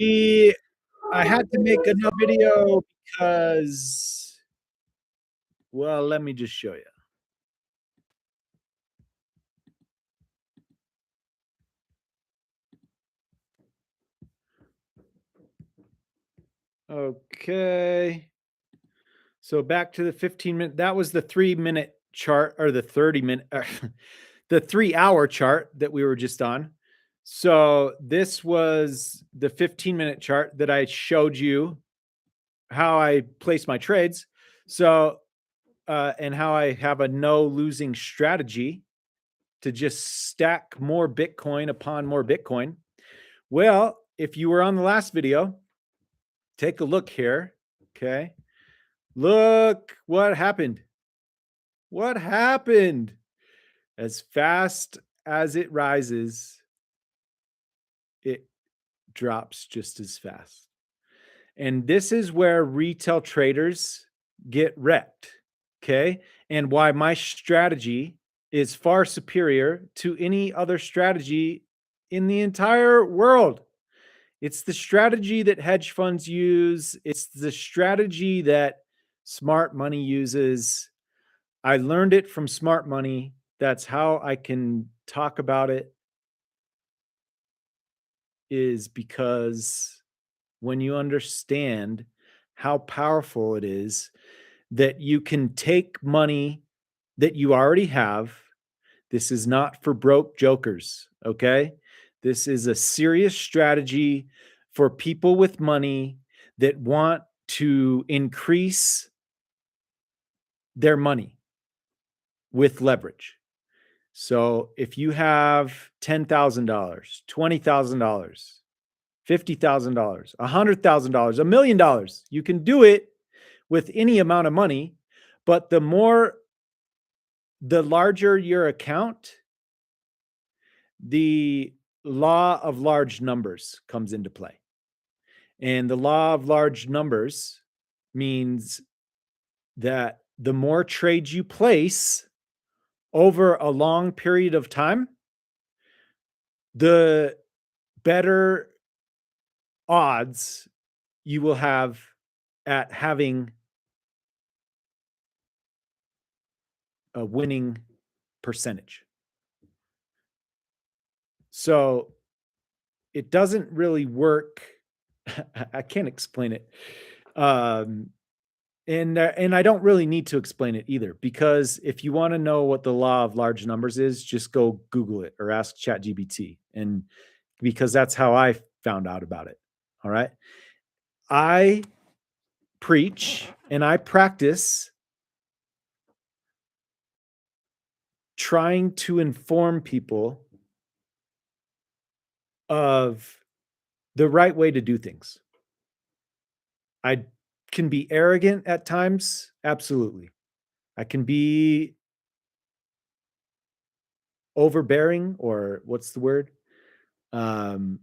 We I had to make another video because, well, let me just show you. Okay. So back to the 15-minute. That was the 3-minute chart, or the 30-minute, the 3-hour chart that we were just on. So this was the 15-minute chart that I showed you how I place my trades. So, and how I have a no losing strategy to just stack more Bitcoin upon more Bitcoin. Well, if you were on the last video, take a look here. Okay. Look what happened. What happened? As fast as it rises, it drops just as fast. And this is where retail traders get wrecked. Okay. And why my strategy is far superior to any other strategy in the entire world. It's the strategy that hedge funds use. It's the strategy that smart money uses. I learned it from smart money. That's how I can talk about it, is because when you understand how powerful it is that you can take money that you already have. This is not for broke jokers, okay? This is a serious strategy for people with money that want to increase their money with leverage. So if you have $10,000, $20,000, $50,000, $100,000, $1 million, you can do it with any amount of money. But the larger your account, the law of large numbers comes into play. And the law of large numbers means that the more trades you place over a long period of time, the better odds you will have at having a winning percentage. So it doesn't really work. I can't explain it. And I don't really need to explain it either, because if you want to know what the law of large numbers is, just go Google it or ask ChatGPT. And because that's how I found out about it. All right. I preach and I practice trying to inform people of the right way to do things. I can be arrogant at times. Absolutely. I can be overbearing, or what's the word? In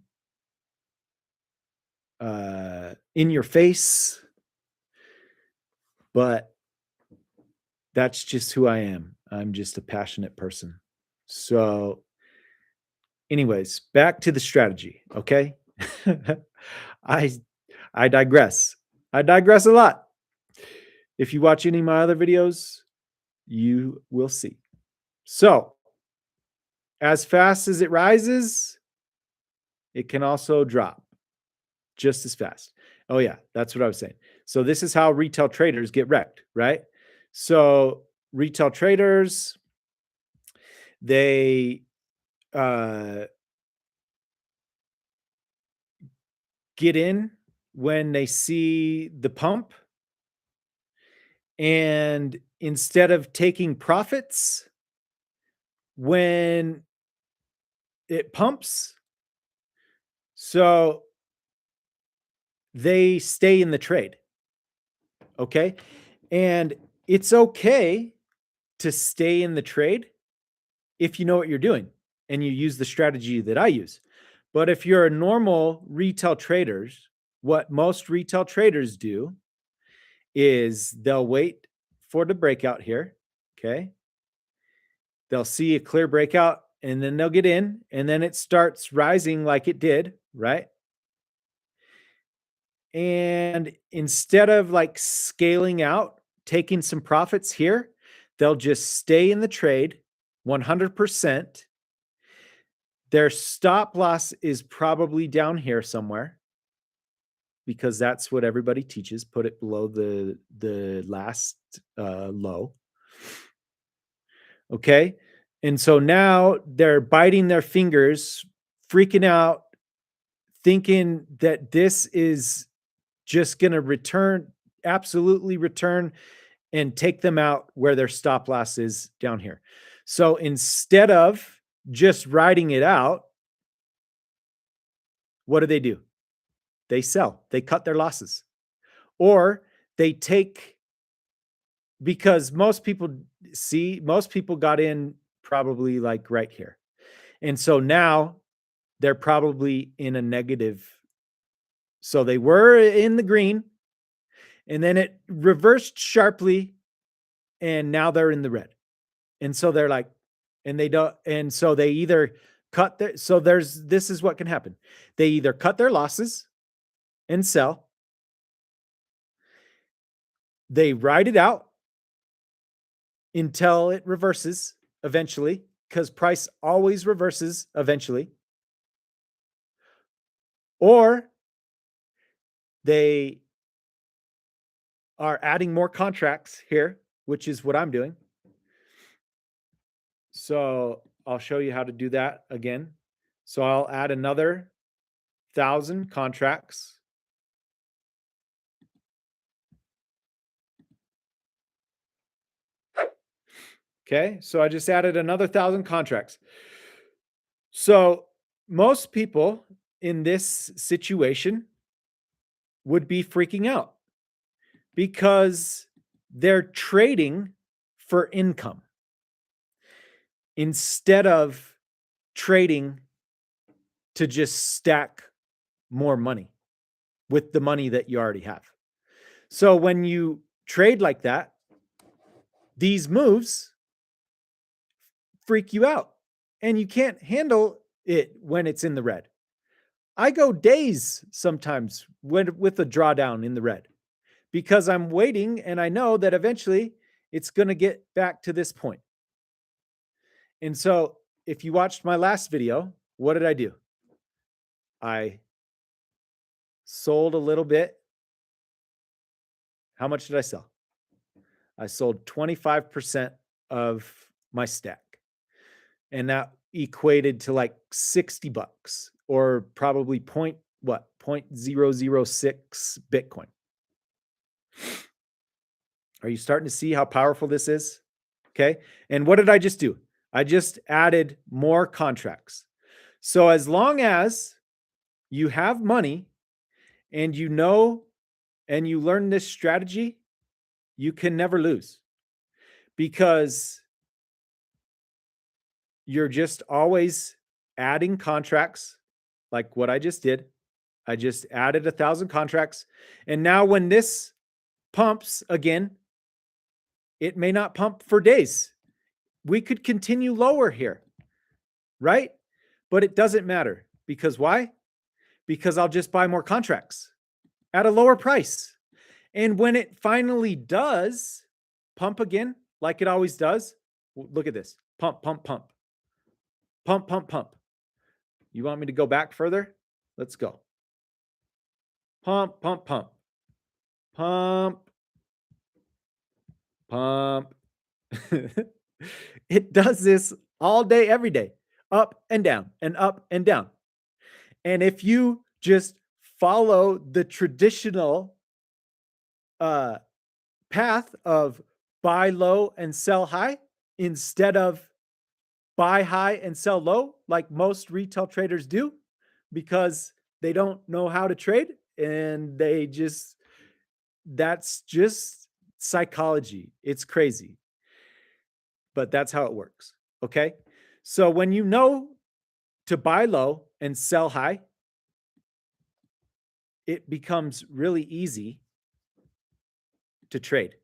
your face. But that's just who I am. I'm just a passionate person. So anyways, back to the strategy. Okay. I digress. I digress a lot. If you watch any of my other videos, you will see. So as fast as it rises, it can also drop just as fast. Oh yeah, that's what I was saying. So this is how retail traders get wrecked, right? So retail traders, they get in when they see the pump, and instead of taking profits when it pumps, so they stay in the trade. Okay. And it's okay to stay in the trade if you know what you're doing and you use the strategy that I use. But if you're a normal retail trader, what most retail traders do is they'll wait for the breakout here. Okay. They'll see a clear breakout and then they'll get in, and then it starts rising like it did, right? And instead of like scaling out, taking some profits here, they'll just stay in the trade 100%. Their stop loss is probably down here somewhere because that's what everybody teaches. Put it below the last low. Okay. And so now they're biting their fingers, freaking out, thinking that this is just going to absolutely return and take them out where their stop loss is down here. So instead of just riding it out, what do? They sell, they cut their losses, or they take, because most people got in probably like right here. And so now they're probably in a negative. So they were in the green and then it reversed sharply and now they're in the red. And so they're like, and they don't, and so they either cut their, so this is what can happen. They either cut their losses and sell, they ride it out until it reverses eventually, because price always reverses eventually, or they are adding more contracts here, which is what I'm doing. So I'll show you how to do that again. So I'll add another 1,000 contracts. Okay, so I just added another 1,000 contracts. So most people in this situation would be freaking out because they're trading for income instead of trading to just stack more money with the money that you already have. So when you trade like that, these moves freak you out and you can't handle it when it's in the red. I go days sometimes with a drawdown in the red because I'm waiting and I know that eventually it's going to get back to this point. And so if you watched my last video, what did I do? I sold a little bit. How much did I sell? I sold 25% of my stack. And that equated to like $60 or probably 0.006 Bitcoin. Are you starting to see how powerful this is? Okay. And what did I just do? I just added more contracts. So as long as you have money and you know and you learn this strategy, you can never lose because you're just always adding contracts like what I just did. I just added 1,000 contracts. And now when this pumps again, it may not pump for days. We could continue lower here, right? But it doesn't matter because why? Because I'll just buy more contracts at a lower price. And when it finally does pump again, like it always does, look at this, pump, pump, pump, pump, pump, pump. You want me to go back further? Let's go. Pump, pump, pump, pump, pump. It does this all day, every day, up and down and up and down. And if you just follow the traditional path of buy low and sell high instead of buy high and sell low, like most retail traders do, because they don't know how to trade and that's just psychology. It's crazy, but that's how it works. Okay. So when you know to buy low and sell high, it becomes really easy to trade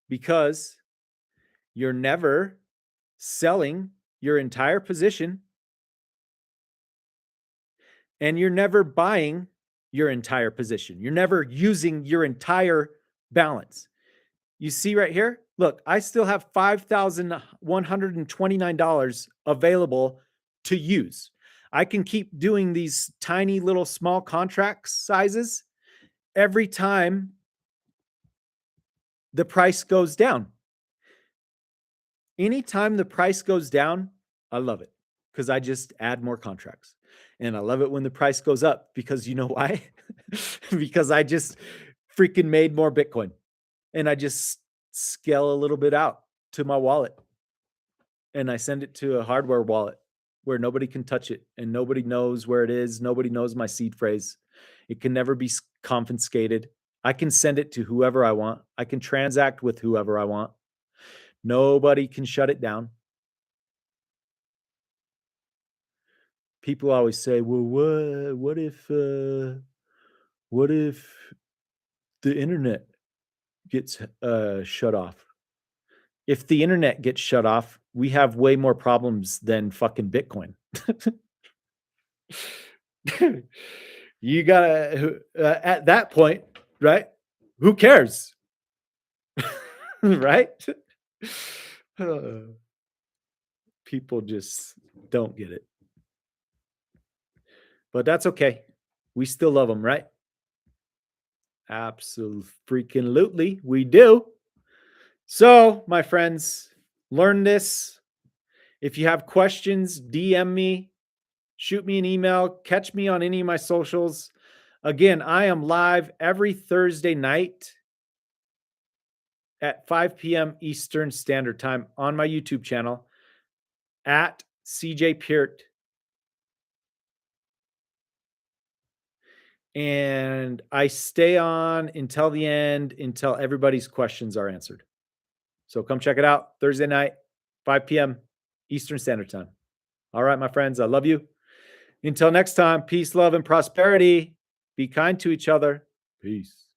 because you're never selling your entire position and you're never buying your entire position. You're never using your entire balance. You see right here? Look, I still have $5,129 available to use. I can keep doing these tiny little small contract sizes every time the price goes down. Anytime the price goes down, I love it because I just add more contracts. And I love it when the price goes up because you know why? Because I just freaking made more Bitcoin and I just scale a little bit out to my wallet and I send it to a hardware wallet where nobody can touch it and nobody knows where it is. Nobody knows my seed phrase. It can never be confiscated. I can send it to whoever I want. I can transact with whoever I want. Nobody can shut it down. People always say, "Well, what if the internet gets shut off?" If the internet gets shut off, we have way more problems than fucking Bitcoin. You gotta at that point, right? Who cares, right? People just don't get it, but that's okay. We still love them, right? Absolutely, freaking lootly, we do. So, my friends, learn this. If you have questions, DM me, shoot me an email, catch me on any of my socials. Again, I am live every Thursday night at 5 p.m. Eastern Standard Time on my YouTube channel at CJ Peart. And I stay on until the end, until everybody's questions are answered. So come check it out Thursday night, 5 p.m. Eastern Standard Time. All right, my friends, I love you. Until next time, peace, love, and prosperity. Be kind to each other. Peace.